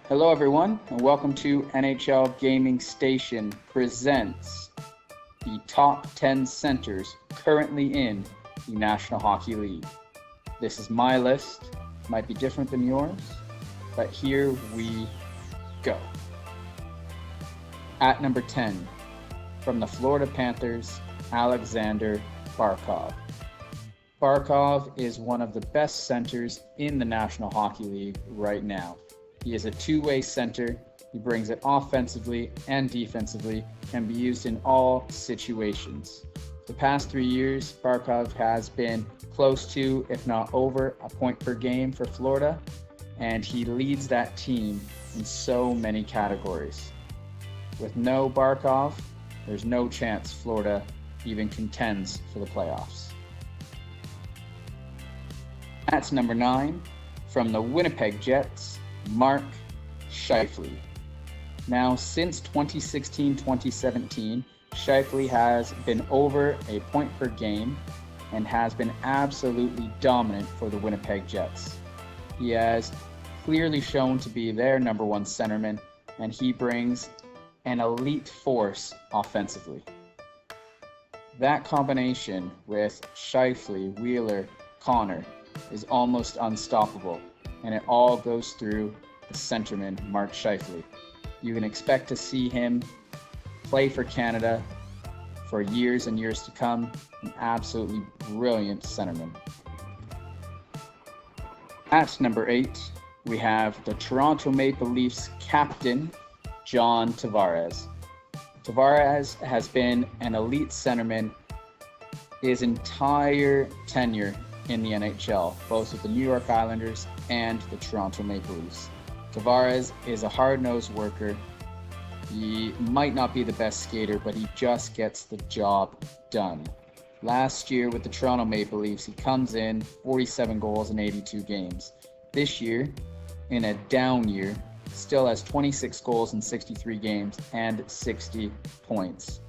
Hello, everyone, and welcome to NHL Gaming Station presents the top 10 centers currently in the National Hockey League. This is my list. Might be different than yours, but here we go. At number 10, from the Florida Panthers, Alexander Barkov. Barkov is one of the best centers in the National Hockey League right now. He is a two-way center. He brings it offensively and defensively, can be used in all situations. The past 3 years, Barkov has been close to, if not over, a point per game for Florida, and he leads that team in so many categories. With no Barkov, there's no chance Florida even contends for the playoffs. At number 9, from the Winnipeg Jets, Mark Scheifele. Now, since 2016-2017, Scheifele has been over a point per game and has been absolutely dominant for the Winnipeg Jets. He has clearly shown to be their number one centerman, and he brings an elite force offensively. That combination with Scheifele, Wheeler, Connor is almost unstoppable, and it all goes through the centerman, Mark Scheifele. You can expect to see him play for Canada for years and years to come. An absolutely brilliant centerman. At number 8, we have the Toronto Maple Leafs captain, John Tavares. Tavares has been an elite centerman his entire tenure in the NHL, both with the New York Islanders and the Toronto Maple Leafs. Tavares is a hard-nosed worker. He might not be the best skater, but he just gets the job done. Last year with the Toronto Maple Leafs, he comes in 47 goals in 82 games. This year, in a down year, still has 26 goals in 63 games and 60 points.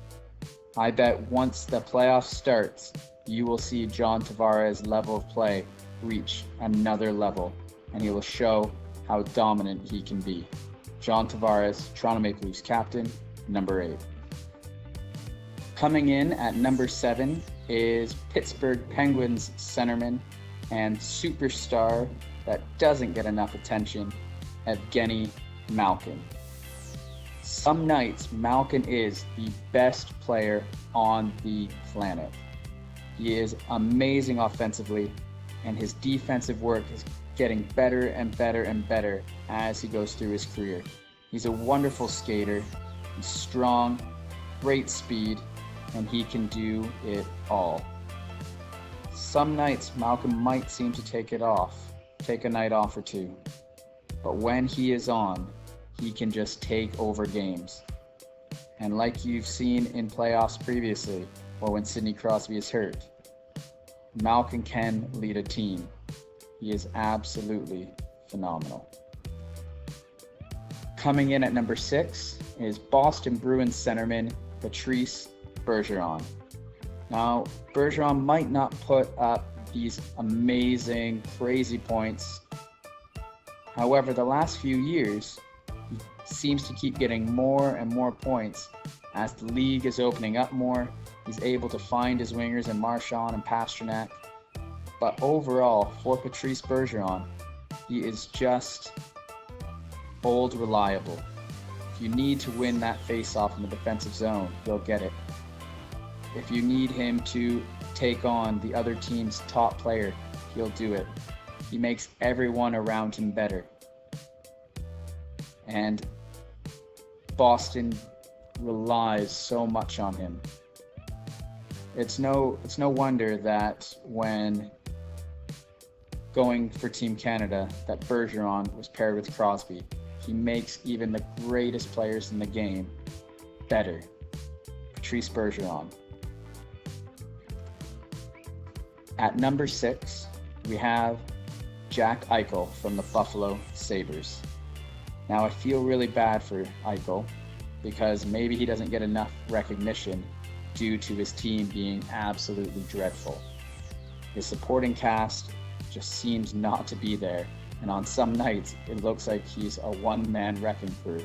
I bet once the playoffs starts, you will see John Tavares' level of play reach another level, and he will show how dominant he can be. John Tavares, Toronto Maple Leafs captain, number 8. Coming in at number 7 is Pittsburgh Penguins centerman and superstar that doesn't get enough attention, Evgeny Malkin. Some nights, Malkin is the best player on the planet. He is amazing offensively, and his defensive work is getting better and better and better as he goes through his career. He's a wonderful skater, he's strong, great speed, and he can do it all. Some nights, Malcolm might seem to take a night off or two, but when he is on, he can just take over games. And like you've seen in playoffs previously, or when Sidney Crosby is hurt, Malkin can lead a team. He is absolutely phenomenal. Coming in at number 6 is Boston Bruins centerman Patrice Bergeron. Now, Bergeron might not put up these amazing, crazy points. However, the last few years, he seems to keep getting more and more points as the league is opening up more. He's able to find his wingers in Marchand and Pastrnak. But overall, for Patrice Bergeron, he is just old reliable. If you need to win that face-off in the defensive zone, he'll get it. If you need him to take on the other team's top player, he'll do it. He makes everyone around him better. And Boston relies so much on him. It's no wonder that when going for Team Canada, that Bergeron was paired with Crosby. He makes even the greatest players in the game better. Patrice Bergeron. At number 6, we have Jack Eichel from the Buffalo Sabres. Now, I feel really bad for Eichel because maybe he doesn't get enough recognition due to his team being absolutely dreadful. His supporting cast just seems not to be there, And on some nights, it looks like he's a one-man wrecking crew.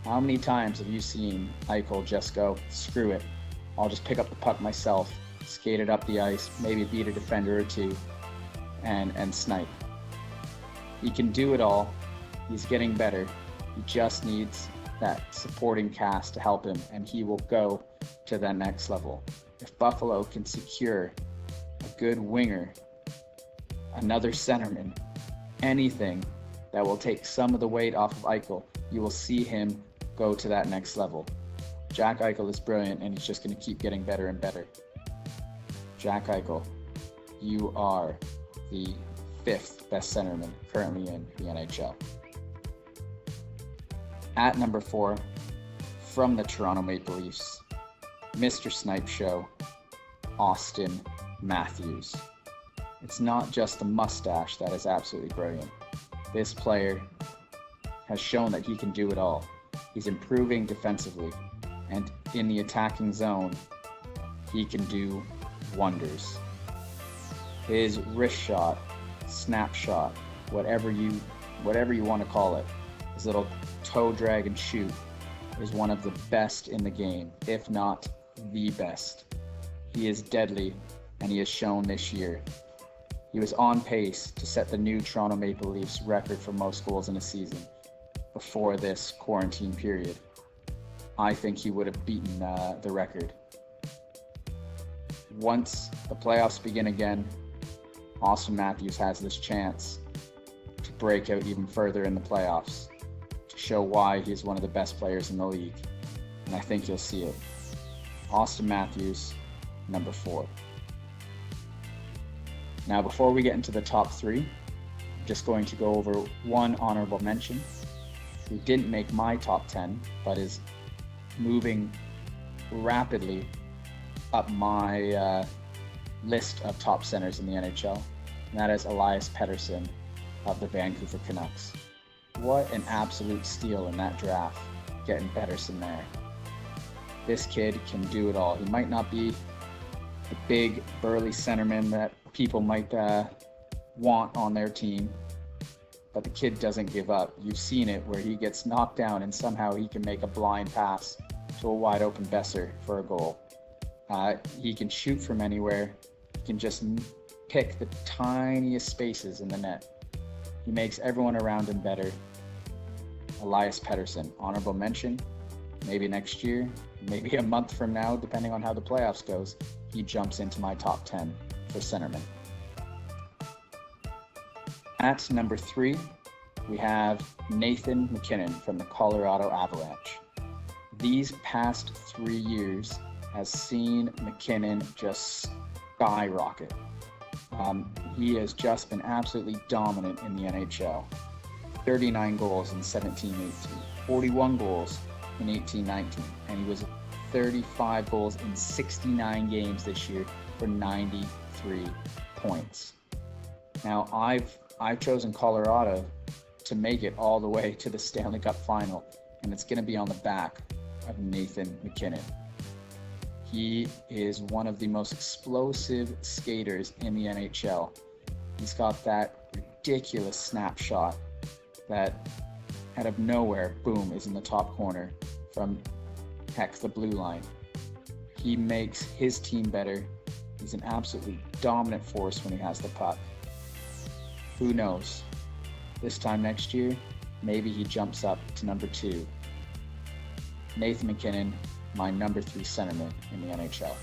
How many times have you seen Eichel just go, screw it, I'll just pick up the puck myself, skate it up the ice, maybe beat a defender or two, and snipe. He can do it all. He's getting better. He just needs that supporting cast to help him, and he will go to that next level. If Buffalo can secure a good winger, another centerman, anything that will take some of the weight off of Eichel, you will see him go to that next level. Jack Eichel is brilliant, and he's just going to keep getting better and better. Jack Eichel, you are the 5th best centerman currently in the NHL. At number 4, from the Toronto Maple Leafs, Mr. Snipe Show, Austin Matthews. It's not just the mustache that is absolutely brilliant. This player has shown that he can do it all. He's improving defensively, and in the attacking zone, he can do wonders. His wrist shot, snap shot, whatever you want to call it, his little toe drag and shoot, is one of the best in the game, if not the best. He is deadly, and he has shown this year. He was on pace to set the new Toronto Maple Leafs record for most goals in a season before this quarantine period. I think he would have beaten the record. Once the playoffs begin again, Austin Matthews has this chance to break out even further in the playoffs, to show why he's one of the best players in the league, and I think you'll see it. Austin Matthews, number 4. Now, before we get into the top 3, I'm just going to go over one honorable mention who didn't make my top 10, but is moving rapidly up my list of top centers in the NHL, and that is Elias Pettersson of the Vancouver Canucks. What an absolute steal in that draft, getting Pettersson there. This kid can do it all. He might not be the big burly centerman that people might want on their team, but the kid doesn't give up. You've seen it where he gets knocked down and somehow he can make a blind pass to a wide open Besser for a goal. He can shoot from anywhere. He can just pick the tiniest spaces in the net. He makes everyone around him better. Elias Pettersson, honorable mention. Maybe next year, maybe a month from now, depending on how the playoffs goes, he jumps into my top 10 for centerman. At number 3, we have Nathan MacKinnon from the Colorado Avalanche. These past 3 years has seen MacKinnon just skyrocket. He has just been absolutely dominant in the NHL. 39 goals in 17-18, 41 goals in 18-19, and he was 35 goals in 69 games this year for 93 points. Now, I've chosen Colorado to make it all the way to the Stanley Cup final, and it's going to be on the back of Nathan MacKinnon. He is one of the most explosive skaters in the NHL. He's got that ridiculous snapshot that out of nowhere, boom, is in the top corner from, heck, the blue line. He makes his team better. He's an absolutely dominant force when he has the puck. Who knows? This time next year, maybe he jumps up to number 2. Nathan MacKinnon, my number 3 centerman in the NHL.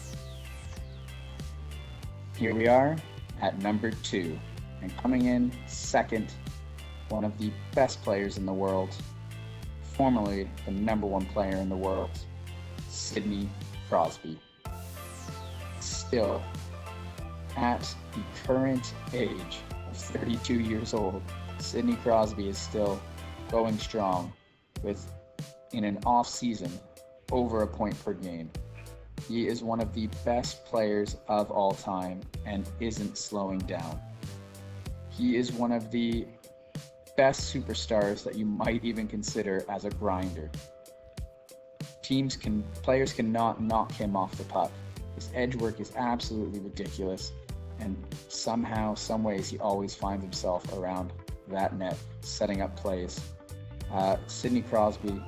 Here we are at number 2, and coming in second, one of the best players in the world, formerly the number 1 player in the world, Sidney Crosby. Still, at the current age of 32 years old, Sidney Crosby is still going strong with, in an off season, over a point per game. He is one of the best players of all time and isn't slowing down. He is one of the best superstars that you might even consider as a grinder. Players cannot knock him off the puck. His edge work is absolutely ridiculous, and somehow, some ways, he always finds himself around that net, setting up plays. Sidney Crosby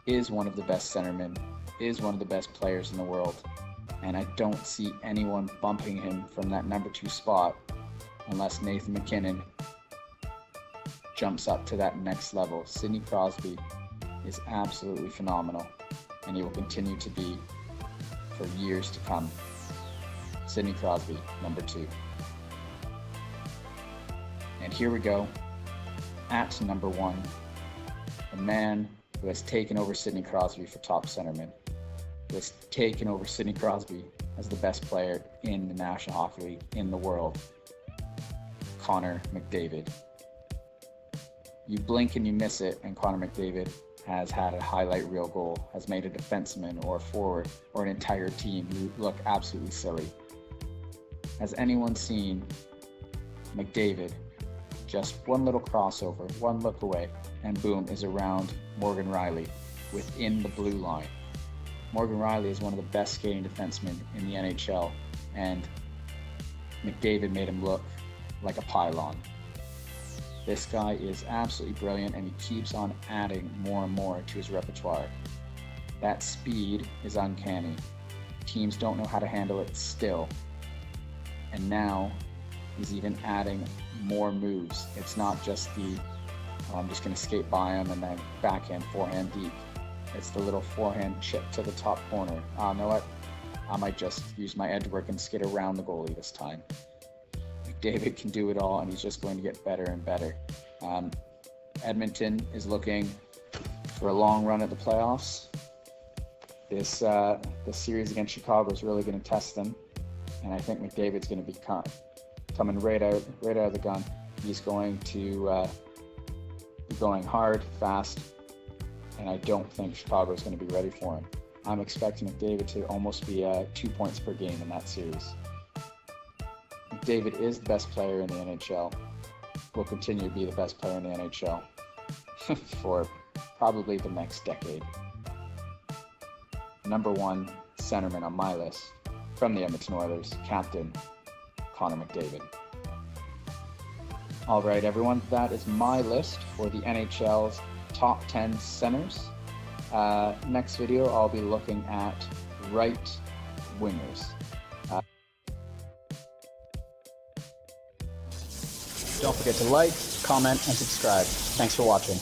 is one of the best centermen, is one of the best players in the world, and I don't see anyone bumping him from that number 2 spot unless Nathan MacKinnon jumps up to that next level. Sidney Crosby is absolutely phenomenal, and he will continue to be for years to come. Sidney Crosby, number 2. And here we go, at number 1, a man who has taken over Sidney Crosby for top centerman, who has taken over Sidney Crosby as the best player in the National Hockey League in the world, Connor McDavid. You blink and you miss it, and Connor McDavid has had a highlight reel goal, has made a defenseman or a forward or an entire team look absolutely silly. Has anyone seen McDavid just one little crossover, one look away, and boom, is around Morgan Rielly within the blue line? Morgan Rielly is one of the best skating defensemen in the NHL, and McDavid made him look like a pylon. This guy is absolutely brilliant, and he keeps on adding more and more to his repertoire. That speed is uncanny. Teams don't know how to handle it still. And now he's even adding more moves. It's not just the, I'm just going to skate by him and then backhand, forehand deep. It's the little forehand chip to the top corner. You know what? I might just use my edge work and skate around the goalie this time. McDavid can do it all, and he's just going to get better and better. Edmonton is looking for a long run at the playoffs. This series against Chicago is really going to test them, and I think McDavid's going to be coming right out of the gun. He's going to be going hard, fast, and I don't think Chicago is going to be ready for him. I'm expecting McDavid to almost be 2 points per game in that series. McDavid is the best player in the NHL, will continue to be the best player in the NHL for probably the next decade. Number 1 centerman on my list from the Edmonton Oilers, Captain Connor McDavid. All right, everyone, that is my list for the NHL's top 10 centers. Next video, I'll be looking at right wingers. Don't forget to like, comment, and subscribe. Thanks for watching.